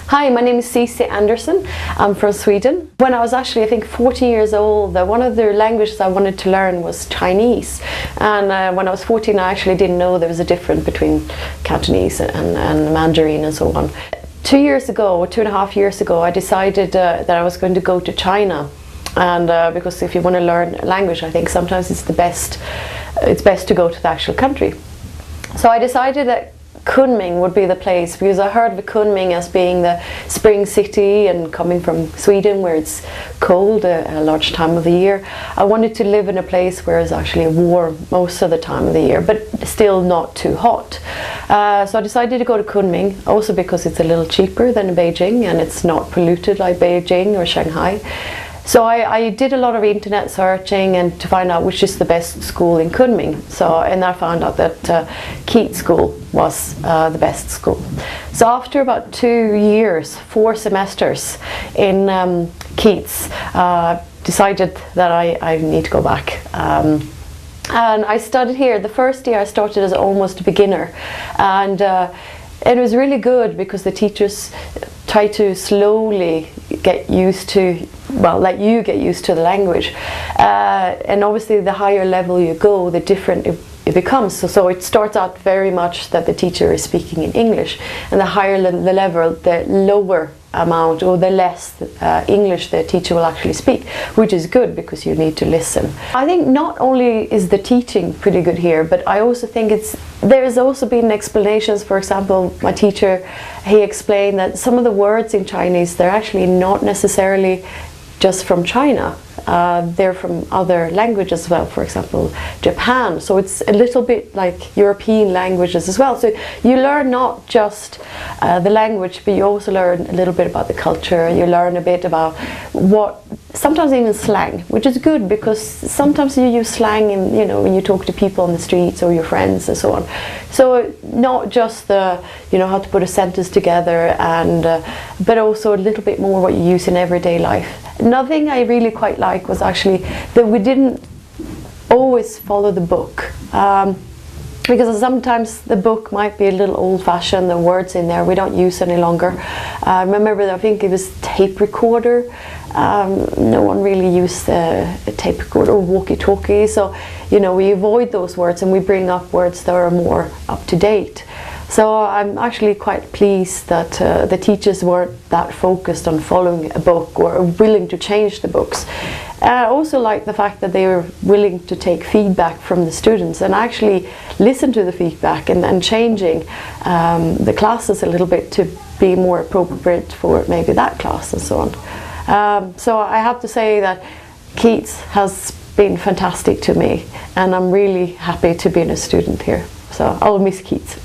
Hi, my name is Cici Anderson. I'm from Sweden. When I was actually, I think, 14 years old, one of the languages I wanted to learn was Chinese. And when I was 14, I actually didn't know there was a difference between Cantonese and Mandarin and so on. 2 years ago, or 2.5 years ago, I decided that I was going to go to China. And because if you want to learn a language, I think sometimes it's best to go to the actual country. So I decided that Kunming would be the place, because I heard of Kunming as being the spring city, and coming from Sweden where it's cold a large time of the year, I wanted to live in a place where it's actually warm most of the time of the year, but still not too hot. So I decided to go to Kunming, also because it's a little cheaper than Beijing and it's not polluted like Beijing or Shanghai. So I did a lot of internet searching and to find out which is the best school in Kunming. And I found out that Keats School was the best school. So after about 2 years, 4 semesters in Keats, decided that I need to go back. And I studied here. The first year I started as almost a beginner, and it was really good because the teachers try to slowly get used to, well, let you get used to the language. And obviously the higher level you go, the different it becomes. So it starts out very much that the teacher is speaking in English, and the higher the level, the lower amount or the less English the teacher will actually speak, which is good because you need to listen. I think not only is the teaching pretty good here, but I also think there's also been explanations. For example, my teacher, he explained that some of the words in Chinese, they're actually not necessarily just from China. They're from other languages as well, for example Japan, so it's a little bit like European languages as well. So you learn not just the language, but you also learn a little bit about the culture. You learn a bit about sometimes even slang, which is good because sometimes you use slang in, when you talk to people on the streets or your friends and so on. So not just how to put a sentence together, but also a little bit more what you use in everyday life. Another thing I really quite like was actually that we didn't always follow the book. Because sometimes the book might be a little old-fashioned, the words in there we don't use any longer. I remember, I think it was tape recorder. No one really used a tape recorder or walkie-talkie, so we avoid those words and we bring up words that are more up-to-date. So I'm actually quite pleased that the teachers weren't that focused on following a book or willing to change the books. I also like the fact that they were willing to take feedback from the students and actually listen to the feedback and changing the classes a little bit to be more appropriate for maybe that class and so on. So I have to say that Keats has been fantastic to me, and I'm really happy to be a student here. So I'll miss Keats.